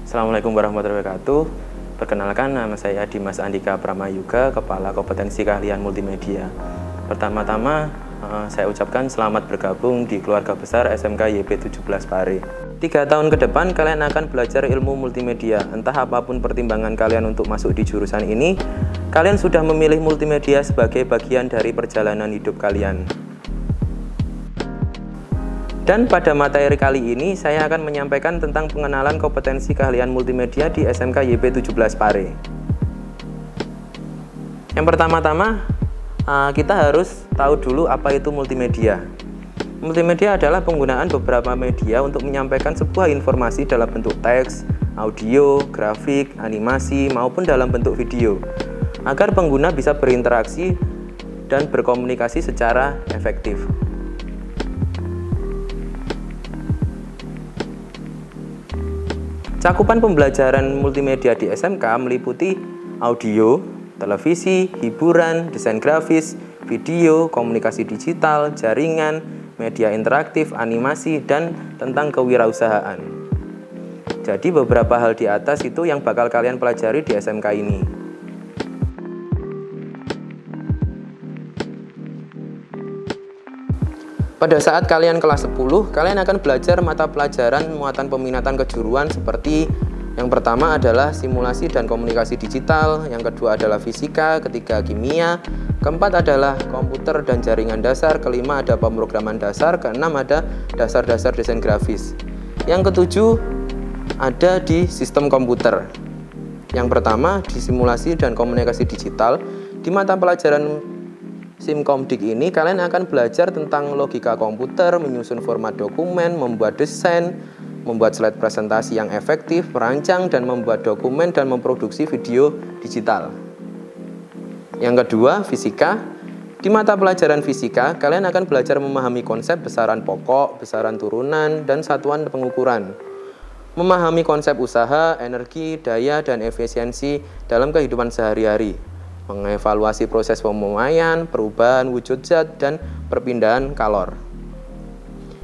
Assalamualaikum warahmatullahi wabarakatuh. Perkenalkan, nama saya Dimas Andika Pramayuga, Kepala Kompetensi Keahlian Multimedia. Pertama-tama, saya ucapkan selamat bergabung di keluarga besar SMK YB 17 Pare. 3 tahun ke depan, kalian akan belajar ilmu multimedia. Entah apapun pertimbangan kalian untuk masuk di jurusan ini, kalian sudah memilih multimedia sebagai bagian dari perjalanan hidup kalian. Dan pada materi kali ini, saya akan menyampaikan tentang pengenalan kompetensi keahlian multimedia di SMK YB 17 Pare. Yang pertama-tama, kita harus tahu dulu apa itu multimedia. Multimedia adalah penggunaan beberapa media untuk menyampaikan sebuah informasi dalam bentuk teks, audio, grafik, animasi, maupun dalam bentuk video, agar pengguna bisa berinteraksi dan berkomunikasi secara efektif. Cakupan pembelajaran multimedia di SMK meliputi audio, televisi, hiburan, desain grafis, video, komunikasi digital, jaringan, media interaktif, animasi, dan tentang kewirausahaan. Jadi beberapa hal di atas itu yang bakal kalian pelajari di SMK ini. Pada saat kalian kelas 10, kalian akan belajar mata pelajaran muatan peminatan kejuruan seperti yang pertama adalah simulasi dan komunikasi digital, yang kedua adalah fisika, ketiga kimia, keempat adalah komputer dan jaringan dasar, kelima ada pemrograman dasar, keenam ada dasar-dasar desain grafis. Yang ketujuh ada di sistem komputer. Yang pertama di simulasi dan komunikasi digital, di mata pelajaran Simkomdik ini kalian akan belajar tentang logika komputer, menyusun format dokumen, membuat desain, membuat slide presentasi yang efektif, merancang dan membuat dokumen dan memproduksi video digital. Yang kedua, fisika. Di mata pelajaran fisika, kalian akan belajar memahami konsep besaran pokok, besaran turunan, dan satuan pengukuran. Memahami konsep usaha, energi, daya, dan efisiensi dalam kehidupan sehari-hari. Mengevaluasi proses pemuraian, perubahan wujud zat, dan perpindahan kalor.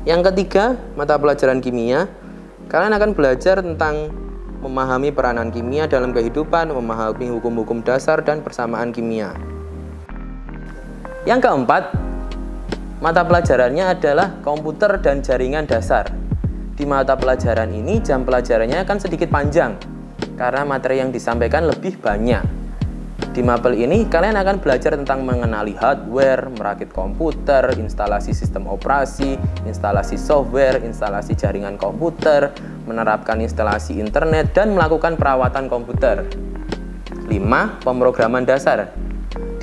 Yang ketiga, mata pelajaran kimia. Kalian akan belajar tentang memahami peranan kimia dalam kehidupan, memahami hukum-hukum dasar dan persamaan kimia. Yang keempat, mata pelajarannya adalah komputer dan jaringan dasar. Di mata pelajaran ini, jam pelajarannya akan sedikit panjang karena materi yang disampaikan lebih banyak. Di mapel ini, kalian akan belajar tentang mengenali hardware, merakit komputer, instalasi sistem operasi, instalasi software, instalasi jaringan komputer, menerapkan instalasi internet, dan melakukan perawatan komputer. 5. Pemrograman dasar.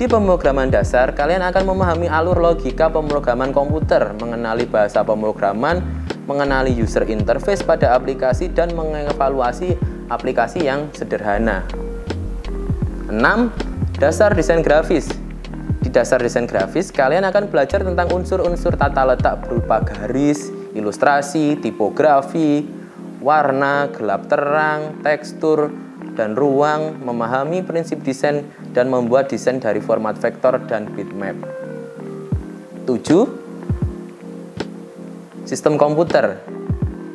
Di pemrograman dasar, kalian akan memahami alur logika pemrograman komputer, mengenali bahasa pemrograman, mengenali user interface pada aplikasi, dan mengevaluasi aplikasi yang sederhana. 6. Dasar desain grafis. Di dasar desain grafis, kalian akan belajar tentang unsur-unsur tata letak berupa garis, ilustrasi, tipografi, warna, gelap terang, tekstur, dan ruang, memahami prinsip desain dan membuat desain dari format vektor dan bitmap. 7. Sistem komputer.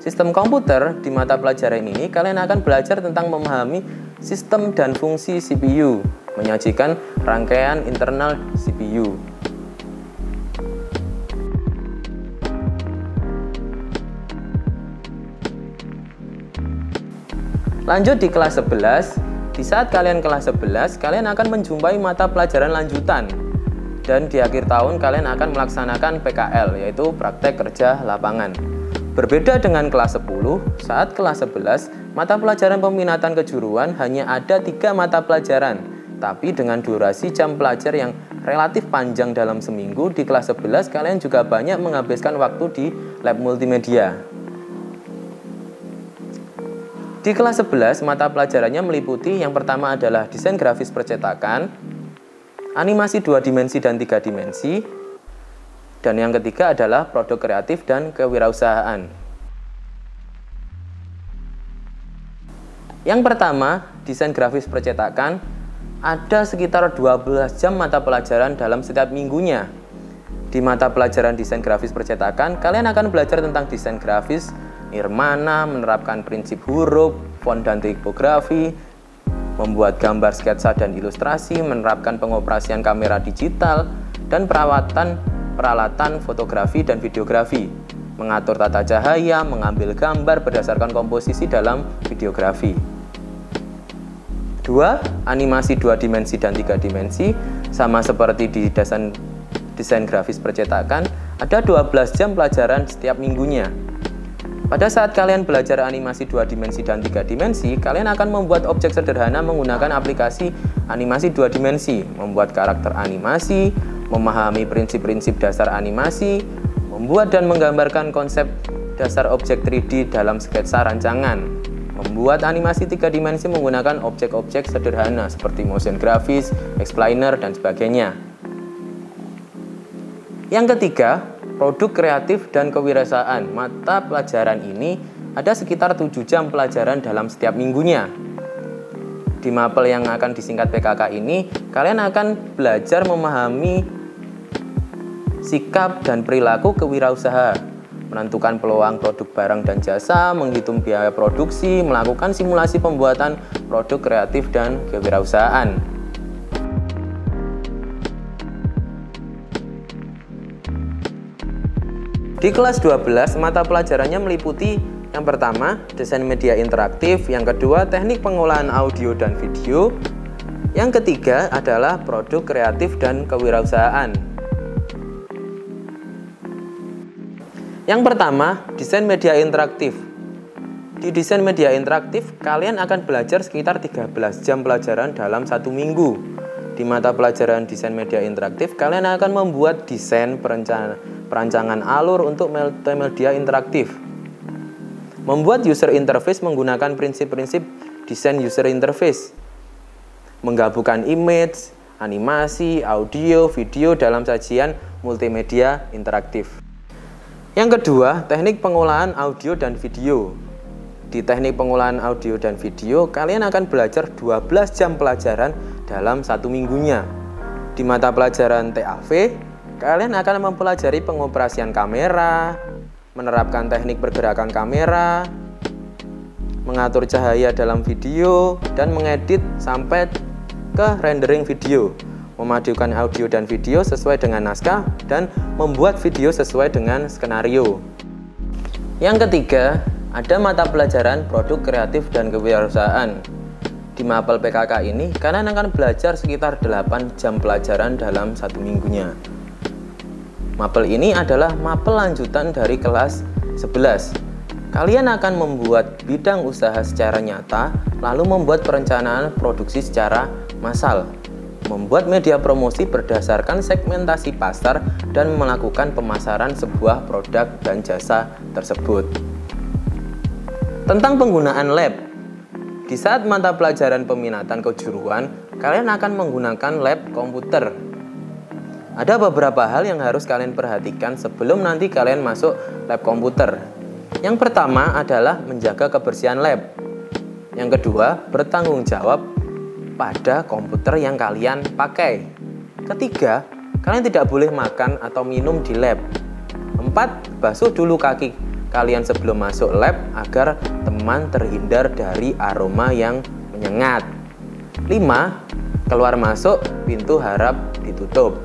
Sistem komputer di mata pelajaran ini kalian akan belajar tentang memahami sistem dan fungsi CPU, menyajikan rangkaian internal CPU. Lanjut di kelas 11, di saat kalian kelas 11, kalian akan menjumpai mata pelajaran lanjutan. Dan di akhir tahun kalian akan melaksanakan PKL, yaitu praktek kerja lapangan. Berbeda dengan kelas 10, saat kelas 11, mata pelajaran peminatan kejuruan hanya ada 3 mata pelajaran. Tapi dengan durasi jam pelajar yang relatif panjang dalam seminggu, di kelas 11 kalian juga banyak menghabiskan waktu di lab multimedia. Di kelas 11, mata pelajarannya meliputi yang pertama adalah desain grafis percetakan, animasi 2 dimensi dan 3 dimensi, dan yang ketiga adalah produk kreatif dan kewirausahaan. Yang pertama, desain grafis percetakan, ada sekitar 12 jam mata pelajaran dalam setiap minggunya. Di mata pelajaran desain grafis percetakan, kalian akan belajar tentang desain grafis, nirmana, menerapkan prinsip huruf, font dan tipografi, membuat gambar sketsa dan ilustrasi, menerapkan pengoperasian kamera digital, dan peralatan fotografi dan videografi, mengatur tata cahaya, mengambil gambar berdasarkan komposisi dalam videografi. 2. Animasi 2 dimensi dan 3 dimensi. Sama seperti di desain grafis percetakan, ada 12 jam pelajaran setiap minggunya. Pada saat kalian belajar animasi 2 dimensi dan 3 dimensi, kalian akan membuat objek sederhana menggunakan aplikasi animasi 2 dimensi, membuat karakter animasi, memahami prinsip-prinsip dasar animasi, membuat dan menggambarkan konsep dasar objek 3D dalam sketsa rancangan, membuat animasi 3 dimensi menggunakan objek-objek sederhana seperti motion grafis, explainer, dan sebagainya. Yang ketiga, produk kreatif dan kewirausahaan. Mata pelajaran ini ada sekitar 7 jam pelajaran dalam setiap minggunya. Di mapel yang akan disingkat PKK ini, kalian akan belajar memahami sikap dan perilaku kewirausaha, menentukan peluang produk barang dan jasa, menghitung biaya produksi, melakukan simulasi pembuatan produk kreatif dan kewirausahaan. Di kelas 12, mata pelajarannya meliputi yang pertama, desain media interaktif, yang kedua, teknik pengolahan audio dan video, yang ketiga adalah produk kreatif dan kewirausahaan. Yang pertama, desain media interaktif. Di desain media interaktif, kalian akan belajar sekitar 13 jam pelajaran dalam 1 minggu. Di mata pelajaran desain media interaktif, kalian akan membuat desain perancangan alur untuk multimedia interaktif. Membuat user interface menggunakan prinsip-prinsip desain user interface. Menggabungkan image, animasi, audio, video dalam sajian multimedia interaktif. Yang kedua, teknik pengolahan audio dan video. Di teknik pengolahan audio dan video, kalian akan belajar 12 jam pelajaran dalam 1 minggunya. Di mata pelajaran TAV, kalian akan mempelajari pengoperasian kamera, menerapkan teknik pergerakan kamera, mengatur cahaya dalam video, dan mengedit sampai ke rendering video, memadukan audio dan video sesuai dengan naskah, dan membuat video sesuai dengan skenario. Yang ketiga, ada mata pelajaran produk kreatif dan kewirausahaan. Di mapel PKK ini, kalian akan belajar sekitar 8 jam pelajaran dalam 1 minggunya. Mapel ini adalah mapel lanjutan dari kelas 11. Kalian akan membuat bidang usaha secara nyata, lalu membuat perencanaan produksi secara massal, membuat media promosi berdasarkan segmentasi pasar, dan melakukan pemasaran sebuah produk dan jasa tersebut. Tentang penggunaan lab. Di saat mata pelajaran peminatan kejuruan, kalian akan menggunakan lab komputer. Ada beberapa hal yang harus kalian perhatikan sebelum nanti kalian masuk lab komputer. Yang pertama adalah menjaga kebersihan lab. Yang kedua, bertanggung jawab pada komputer yang kalian pakai. Ketiga, kalian tidak boleh makan atau minum di lab. 4. Basuh dulu kaki kalian sebelum masuk lab agar teman terhindar dari aroma yang menyengat. 5. Keluar masuk pintu harap ditutup.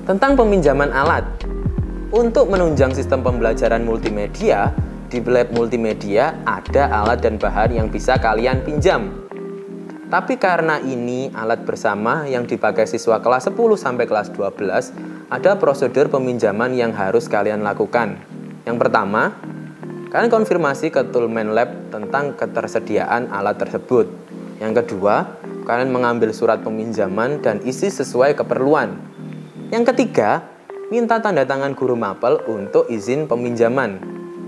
Tentang peminjaman alat. Untuk menunjang sistem pembelajaran multimedia, di lab multimedia ada alat dan bahan yang bisa kalian pinjam. Tapi karena ini alat bersama yang dipakai siswa kelas 10 sampai kelas 12, ada prosedur peminjaman yang harus kalian lakukan. Yang pertama, kalian konfirmasi ke Toolman Lab tentang ketersediaan alat tersebut. Yang kedua, kalian mengambil surat peminjaman dan isi sesuai keperluan. Yang ketiga, minta tanda tangan guru mapel untuk izin peminjaman.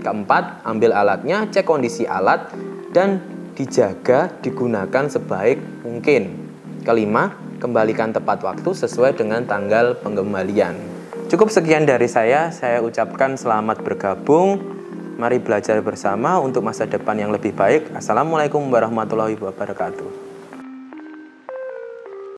Keempat, ambil alatnya, cek kondisi alat, dan dijaga digunakan sebaik mungkin. Kelima, kembalikan tepat waktu sesuai dengan tanggal pengembalian. Cukup sekian dari saya ucapkan selamat bergabung. Mari belajar bersama untuk masa depan yang lebih baik. Assalamualaikum warahmatullahi wabarakatuh.